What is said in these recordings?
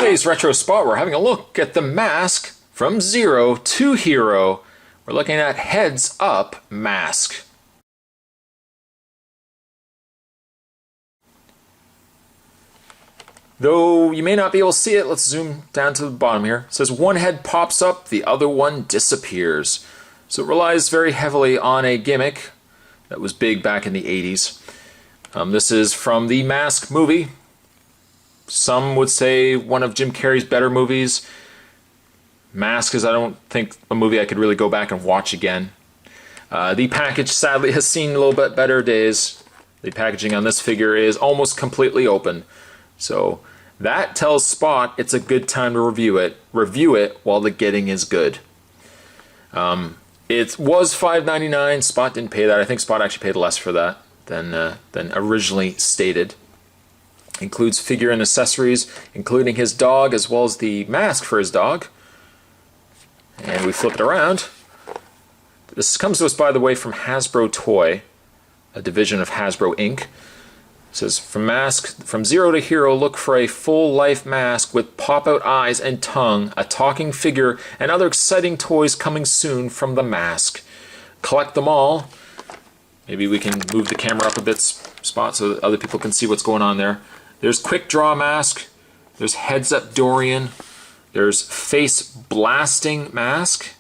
today's Retro Spot, we're having a look at the M.A.S.K. from Zero to Hero. We're looking at Heads Up M.A.S.K. Though you may not be able to see it, let's zoom down to the bottom here. It says one head pops up, the other one disappears. So it relies very heavily on a gimmick that was big back in the 80s. This is from the M.A.S.K. movie. Some would say one of Jim Carrey's better movies. M.A.S.K. is, I don't think, a movie I could really go back and watch again. The package sadly has seen a little bit better days. The packaging on this figure is almost completely open. So that tells Spot it's a good time to review it. Review it while the getting is good. It was $5.99. Spot didn't pay that. I think Spot actually paid less for that than originally stated. Includes figure and accessories, including his dog as well as the mask for his dog. And we flip it around. This comes to us, by the way, from Hasbro Toy, a division of Hasbro Inc. It says, from Zero to Hero, look for a full-life M.A.S.K. with pop-out eyes and tongue, a talking figure, and other exciting toys coming soon from the M.A.S.K. Collect them all. Maybe we can move the camera up a bit, Spot, so that other people can see what's going on there. There's Quick Draw M.A.S.K. There's Heads Up Dorian. There's Face Blasting M.A.S.K.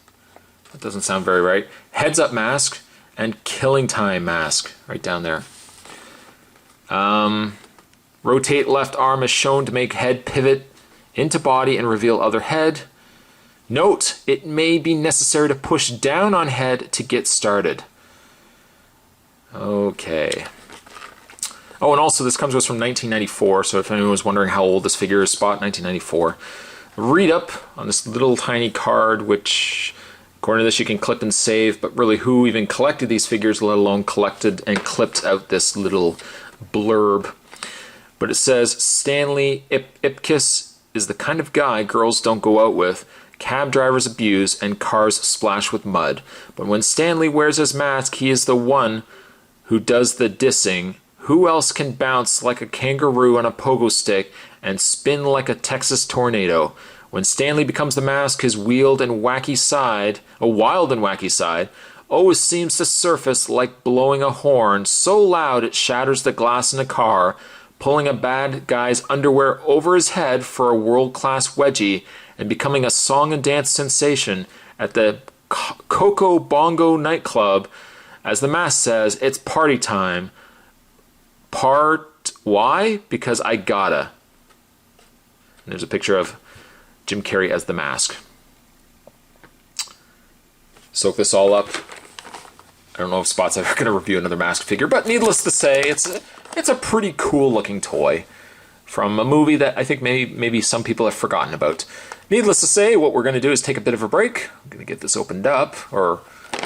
That doesn't sound very right. Heads Up M.A.S.K. and Killing Time M.A.S.K. right down there. Rotate left arm is shown to make head pivot into body and reveal other head. Note, it may be necessary to push down on head to get started. Okay. Oh, and also this comes to us from 1994, so if anyone was wondering how old this figure is, Spot, 1994. Read up on this little tiny card, which, according to this, you can clip and save, but really who even collected these figures, let alone collected and clipped out this little blurb. But it says, Stanley Ipkiss is the kind of guy girls don't go out with, cab drivers abuse, and cars splash with mud. But when Stanley wears his mask, he is the one who does the dissing. Who else can bounce like a kangaroo on a pogo stick and spin like a Texas tornado? When Stanley becomes the M.A.S.K., his wild and wacky side always seems to surface like blowing a horn so loud it shatters the glass in a car, pulling a bad guy's underwear over his head for a world-class wedgie, and becoming a song and dance sensation at the Coco Bongo nightclub. As the M.A.S.K. says, it's party time. Why? Because I gotta. And there's a picture of Jim Carrey as the M.A.S.K. Soak this all up. I don't know if Spot's ever going to review another M.A.S.K. figure, but needless to say, it's a pretty cool looking toy from a movie that I think maybe some people have forgotten about. Needless to say, what we're going to do is take a bit of a break. I'm going to get this opened up, or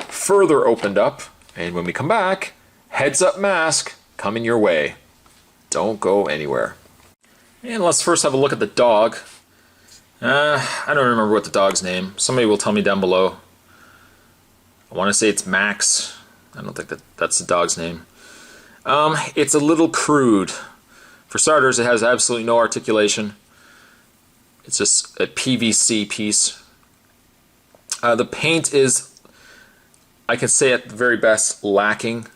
further opened up, and when we come back, Heads Up M.A.S.K. coming your way. Don't go anywhere. And let's first have a look at the dog. I don't remember what the dog's name. Somebody will tell me down below. I want to say it's Max. I don't think that's the dog's name. It's a little crude. For starters, it has absolutely no articulation. It's just a PVC piece. The paint is, I can say at the very best, lacking.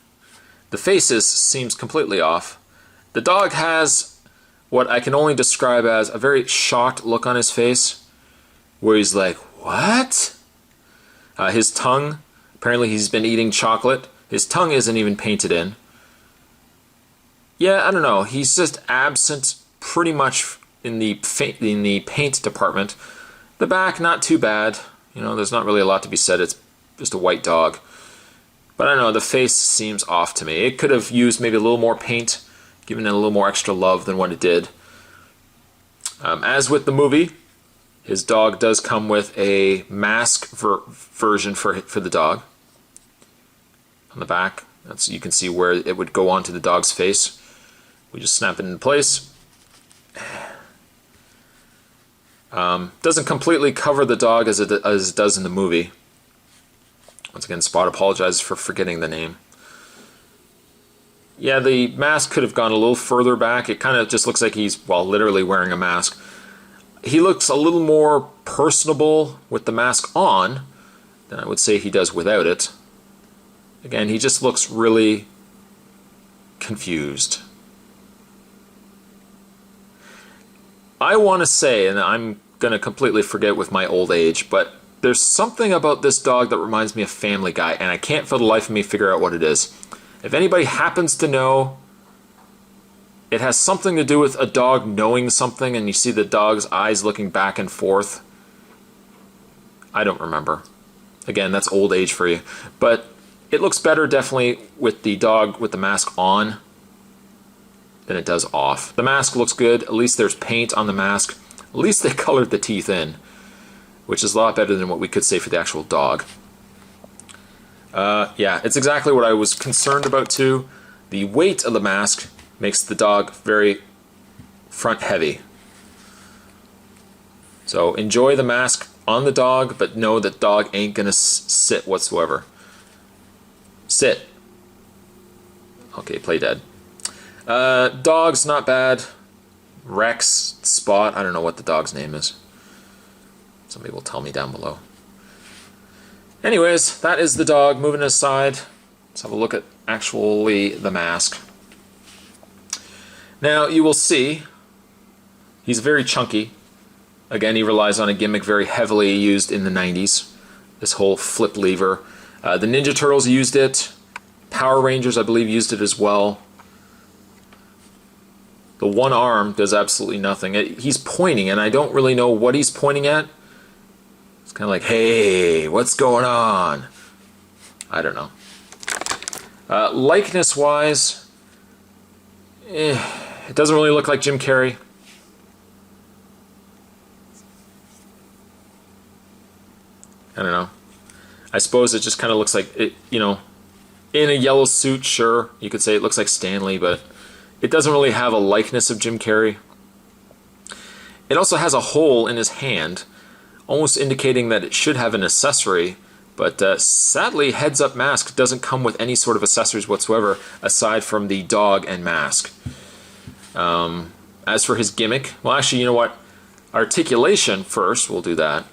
The faces seems completely off. The dog has what I can only describe as a very shocked look on his face, where he's like, what? His tongue, apparently he's been eating chocolate. His tongue isn't even painted in. Yeah, I don't know. He's just absent pretty much in the paint department. The back, not too bad. You know, there's not really a lot to be said. It's just a white dog. But I don't know, the face seems off to me. It could have used maybe a little more paint, given it a little more extra love than what it did. As with the movie, his dog does come with a M.A.S.K. version for the dog. On the back, you can see where it would go onto the dog's face. We just snap it into place. Doesn't completely cover the dog as it does in the movie. Once again, Spot apologizes for forgetting the name. Yeah, the mask could have gone a little further back. It kind of just looks like he's, well, literally wearing a mask. he looks a little more personable with the mask on than I would say he does without it. Again, he just looks really confused. I want to say, and I'm going to completely forget with my old age, but there's something about this dog that reminds me of Family Guy, and I can't for the life of me figure out what it is. If anybody happens to know, it has something to do with a dog knowing something, and you see the dog's eyes looking back and forth. I don't remember. Again, that's old age for you. But it looks better definitely with the dog with the mask on than it does off. The mask looks good. At least there's paint on the mask. At least they colored the teeth in, which is a lot better than what we could say for the actual dog. Yeah, it's exactly what I was concerned about too. The weight of the mask makes the dog very front heavy. So enjoy the mask on the dog, but know that dog ain't gonna sit whatsoever. Sit. Okay, play dead. Dog's not bad. Rex, Spot, I don't know what the dog's name is. Somebody will tell me down below. Anyways, that is the dog. Moving aside, let's have a look at actually the mask. Now, you will see he's very chunky. Again, he relies on a gimmick very heavily used in the 90s. This whole flip lever. The Ninja Turtles used it. Power Rangers, I believe, used it as well. The one arm does absolutely nothing. He's pointing, and I don't really know what he's pointing at. It's kind of like, hey, what's going on? I don't know. Likeness-wise, it doesn't really look like Jim Carrey. I don't know. I suppose it just kind of looks like, it, you know, in a yellow suit, sure, you could say it looks like Stanley, but it doesn't really have a likeness of Jim Carrey. It also has a hole in his hand, almost indicating that it should have an accessory, but sadly, Heads Up Mask doesn't come with any sort of accessories whatsoever, aside from the dog and mask. As for his gimmick, well, actually, you know what? Articulation first, we'll do that.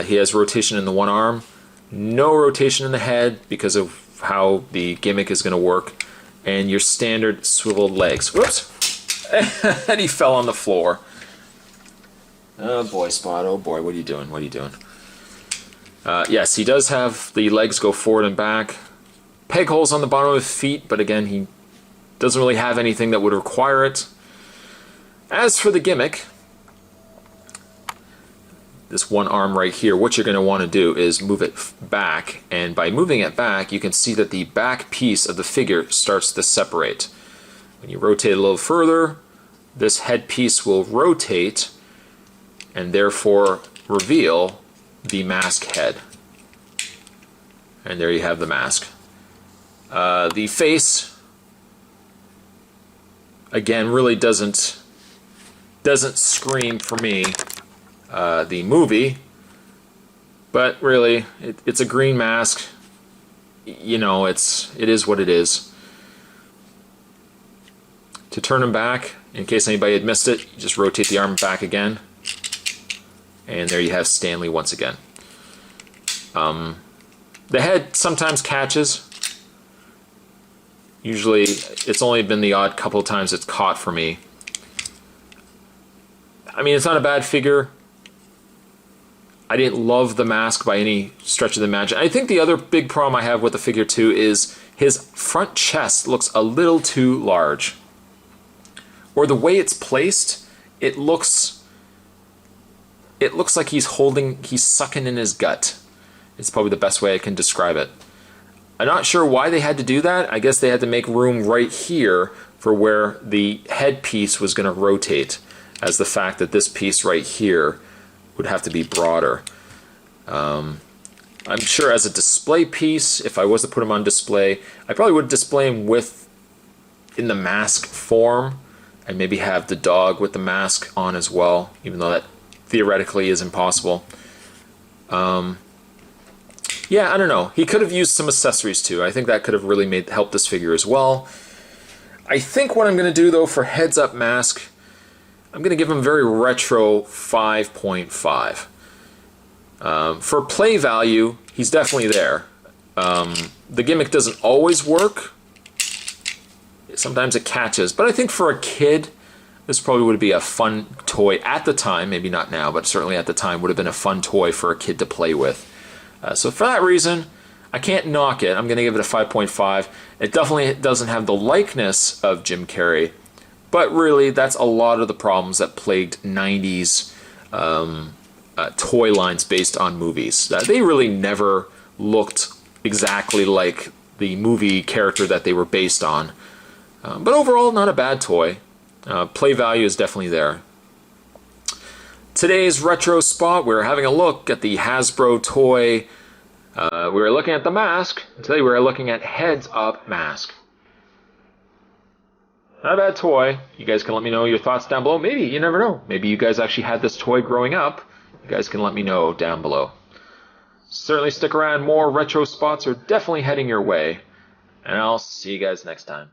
He has rotation in the one arm, no rotation in the head because of how the gimmick is going to work, and your standard swiveled legs. Whoops! And he fell on the floor. Oh boy, Spot, oh boy, what are you doing? What are you doing? Yes, he does have the legs go forward and back. Peg holes on the bottom of his feet, but again, he doesn't really have anything that would require it. As for the gimmick, this one arm right here, what you're going to want to do is move it back, and by moving it back, you can see that the back piece of the figure starts to separate. When you rotate a little further, this head piece will rotate and therefore reveal the mask head. And there you have the mask. The face, again, really doesn't scream for me the movie, but really, it's a green mask. You know, it is what it is. To turn him back, in case anybody had missed it, you just rotate the arm back again, and there you have Stanley once again. The head sometimes catches. Usually, it's only been the odd couple of times it's caught for me. I mean, it's not a bad figure. I didn't love the mask by any stretch of the imagination. I think the other big problem I have with the figure too is his front chest looks a little too large. Or the way it's placed, it looks like he's sucking in his gut. It's probably the best way I can describe it. I'm not sure why they had to do that. I guess they had to make room right here for where the head piece was going to rotate, as the fact that this piece right here would have to be broader. I'm sure as a display piece, if I was to put him on display, I probably would display him in the mask form, and maybe have the dog with the mask on as well, even though that theoretically is impossible. Yeah, I don't know. He could have used some accessories too. I think that could have really helped this figure as well. I think what I'm going to do though for Heads Up Mask, I'm going to give him very retro 5.5. For play value, he's definitely there. The gimmick doesn't always work. Sometimes it catches, but I think for a kid, this probably would be a fun toy at the time. Maybe not now, but certainly at the time would have been a fun toy for a kid to play with. So for that reason, I can't knock it. I'm going to give it a 5.5. It definitely doesn't have the likeness of Jim Carrey, but really that's a lot of the problems that plagued 90s toy lines based on movies. They really never looked exactly like the movie character that they were based on. But overall, not a bad toy. Play value is definitely there. Today's retro spot, we're having a look at the Hasbro toy. We were looking at the mask. Today we're looking at Heads Up Mask. Not a bad toy. You guys can let me know your thoughts down below. Maybe, you never know. Maybe you guys actually had this toy growing up. You guys can let me know down below. Certainly stick around. More retro spots are definitely heading your way. And I'll see you guys next time.